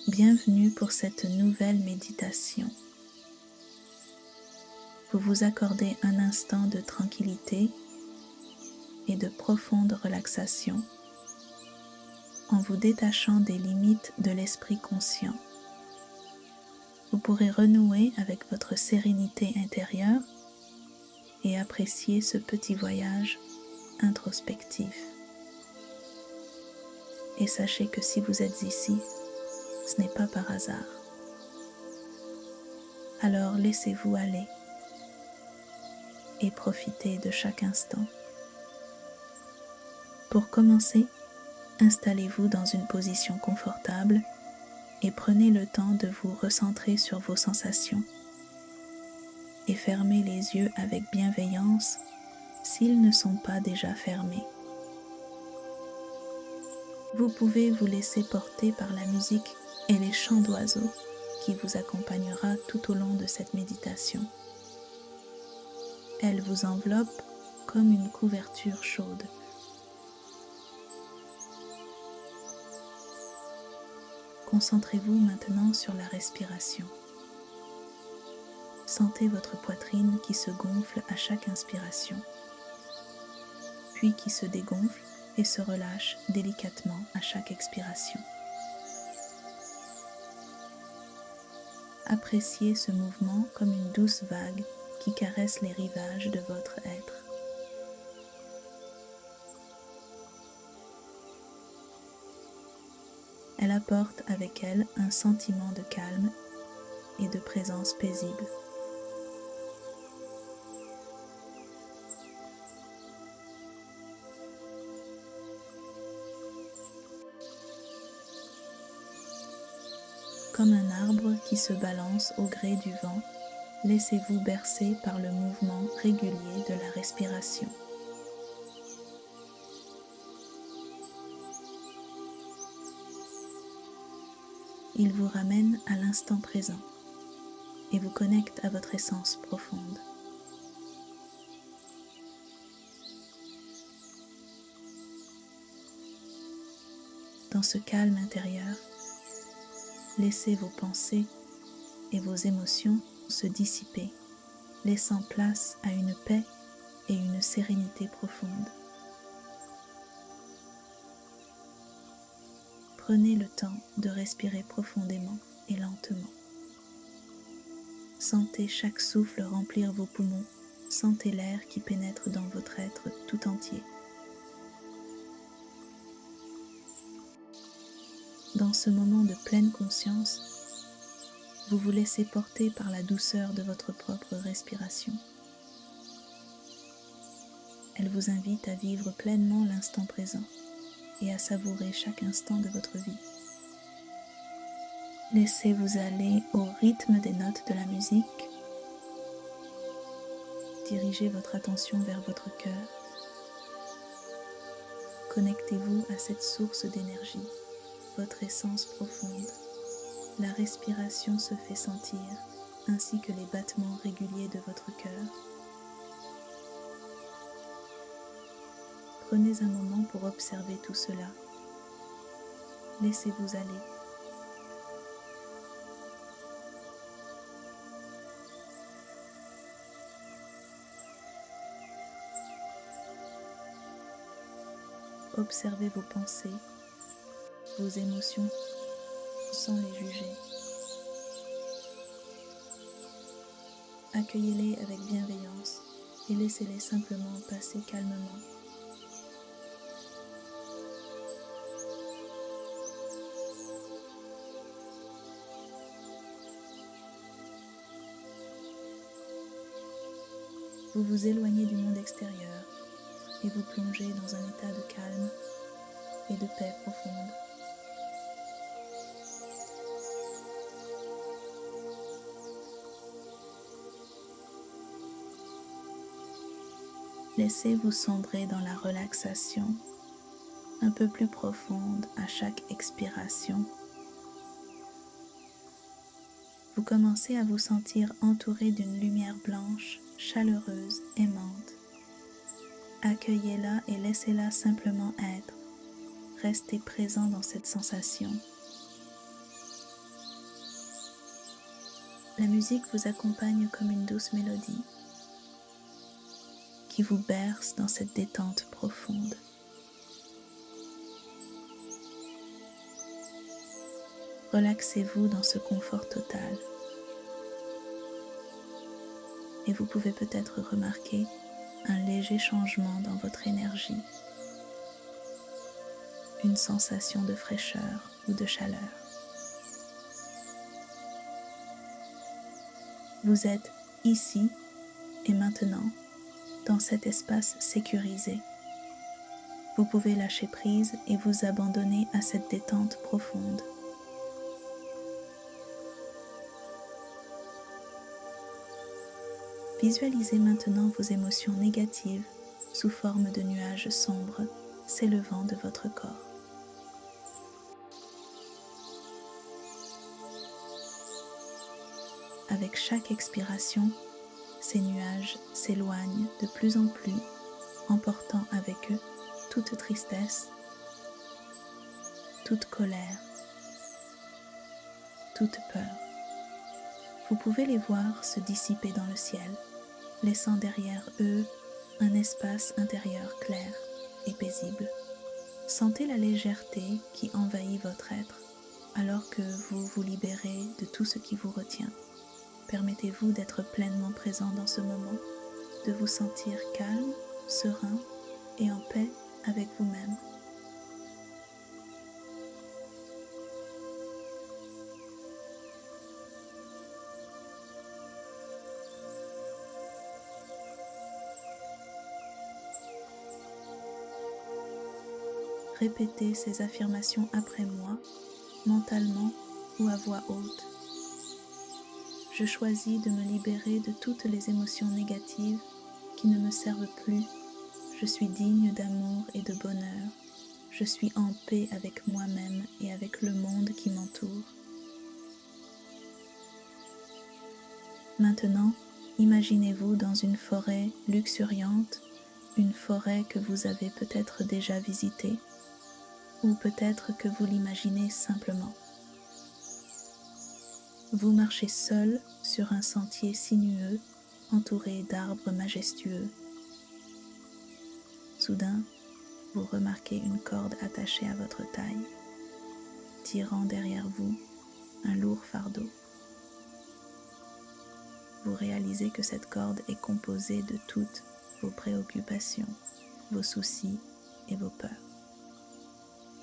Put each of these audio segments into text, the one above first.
Bienvenue pour cette nouvelle méditation. Vous vous accordez un instant de tranquillité et de profonde relaxation en vous détachant des limites de l'esprit conscient. Vous pourrez renouer avec votre sérénité intérieure et apprécier ce petit voyage introspectif. Et sachez que si vous êtes ici, ce n'est pas par hasard. Alors laissez-vous aller et profitez de chaque instant. Pour commencer, installez-vous dans une position confortable et prenez le temps de vous recentrer sur vos sensations. Et fermez les yeux avec bienveillance s'ils ne sont pas déjà fermés. Vous pouvez vous laisser porter par la musique et les chants d'oiseaux qui vous accompagnera tout au long de cette méditation. Elle vous enveloppe comme une couverture chaude. Concentrez-vous maintenant sur la respiration. Sentez votre poitrine qui se gonfle à chaque inspiration, puis qui se dégonfle et se relâche délicatement à chaque expiration. Appréciez ce mouvement comme une douce vague qui caresse les rivages de votre être. Elle apporte avec elle un sentiment de calme et de présence paisible. Comme un arbre qui se balance au gré du vent, laissez-vous bercer par le mouvement régulier de la respiration. Il vous ramène à l'instant présent et vous connecte à votre essence profonde. Dans ce calme intérieur, laissez vos pensées et vos émotions se dissiper, laissant place à une paix et une sérénité profonde. Prenez le temps de respirer profondément et lentement. Sentez chaque souffle remplir vos poumons, sentez l'air qui pénètre dans votre être tout entier. Dans ce moment de pleine conscience, vous vous laissez porter par la douceur de votre propre respiration. Elle vous invite à vivre pleinement l'instant présent et à savourer chaque instant de votre vie. Laissez-vous aller au rythme des notes de la musique. Dirigez votre attention vers votre cœur. Connectez-vous à cette source d'énergie, votre essence profonde. La respiration se fait sentir, ainsi que les battements réguliers de votre cœur. Prenez un moment pour observer tout cela. Laissez-vous aller. Observez vos pensées, vos émotions, sans les juger. Accueillez-les avec bienveillance et laissez-les simplement passer calmement. Vous vous éloignez du monde extérieur et vous plongez dans un état de calme et de paix profonde. Laissez-vous sombrer dans la relaxation un peu plus profonde à chaque expiration. Vous commencez à vous sentir entouré d'une lumière blanche, chaleureuse, aimante. Accueillez-la et laissez-la simplement être. Restez présent dans cette sensation. La musique vous accompagne comme une douce mélodie qui vous berce dans cette détente profonde. Relaxez-vous dans ce confort total et vous pouvez peut-être remarquer un léger changement dans votre énergie, une sensation de fraîcheur ou de chaleur. Vous êtes ici et maintenant dans cet espace sécurisé. Vous pouvez lâcher prise et vous abandonner à cette détente profonde. Visualisez maintenant vos émotions négatives sous forme de nuages sombres s'élevant de votre corps. Avec chaque expiration, ces nuages s'éloignent de plus en plus, emportant avec eux toute tristesse, toute colère, toute peur. Vous pouvez les voir se dissiper dans le ciel, laissant derrière eux un espace intérieur clair et paisible. Sentez la légèreté qui envahit votre être alors que vous vous libérez de tout ce qui vous retient. Permettez-vous d'être pleinement présent dans ce moment, de vous sentir calme, serein et en paix avec vous-même. Répétez ces affirmations après moi, mentalement ou à voix haute. Je choisis de me libérer de toutes les émotions négatives qui ne me servent plus. Je suis digne d'amour et de bonheur. Je suis en paix avec moi-même et avec le monde qui m'entoure. Maintenant, imaginez-vous dans une forêt luxuriante, une forêt que vous avez peut-être déjà visitée, ou peut-être que vous l'imaginez simplement. Vous marchez seul sur un sentier sinueux entouré d'arbres majestueux. Soudain, vous remarquez une corde attachée à votre taille, tirant derrière vous un lourd fardeau. Vous réalisez que cette corde est composée de toutes vos préoccupations, vos soucis et vos peurs.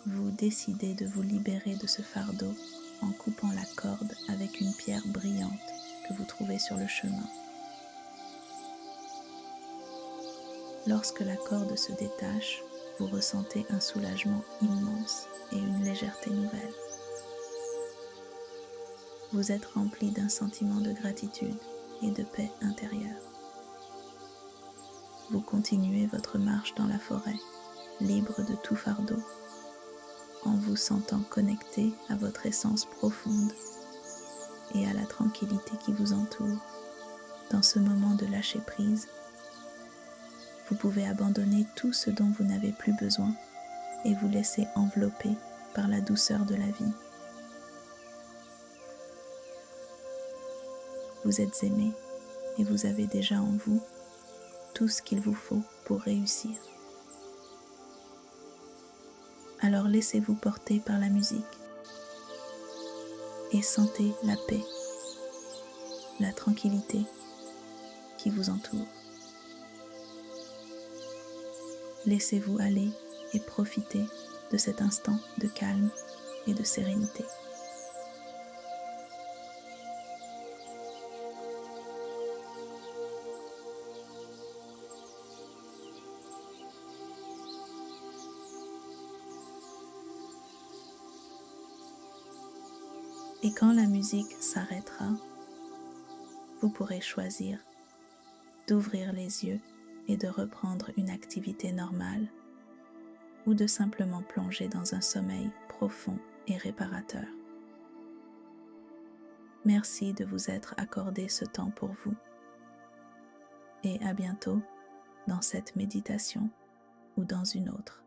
Vous décidez de vous libérer de ce fardeau en coupant la corde avec une pierre brillante que vous trouvez sur le chemin. Lorsque la corde se détache, vous ressentez un soulagement immense et une légèreté nouvelle. Vous êtes rempli d'un sentiment de gratitude et de paix intérieure. Vous continuez votre marche dans la forêt, libre de tout fardeau, en vous sentant connecté à votre essence profonde et à la tranquillité qui vous entoure. Dans ce moment de lâcher prise, vous pouvez abandonner tout ce dont vous n'avez plus besoin et vous laisser envelopper par la douceur de la vie. Vous êtes aimé et vous avez déjà en vous tout ce qu'il vous faut pour réussir. Alors laissez-vous porter par la musique et sentez la paix, la tranquillité qui vous entoure. Laissez-vous aller et profiter de cet instant de calme et de sérénité. Et quand la musique s'arrêtera, vous pourrez choisir d'ouvrir les yeux et de reprendre une activité normale ou de simplement plonger dans un sommeil profond et réparateur. Merci de vous être accordé ce temps pour vous et à bientôt dans cette méditation ou dans une autre.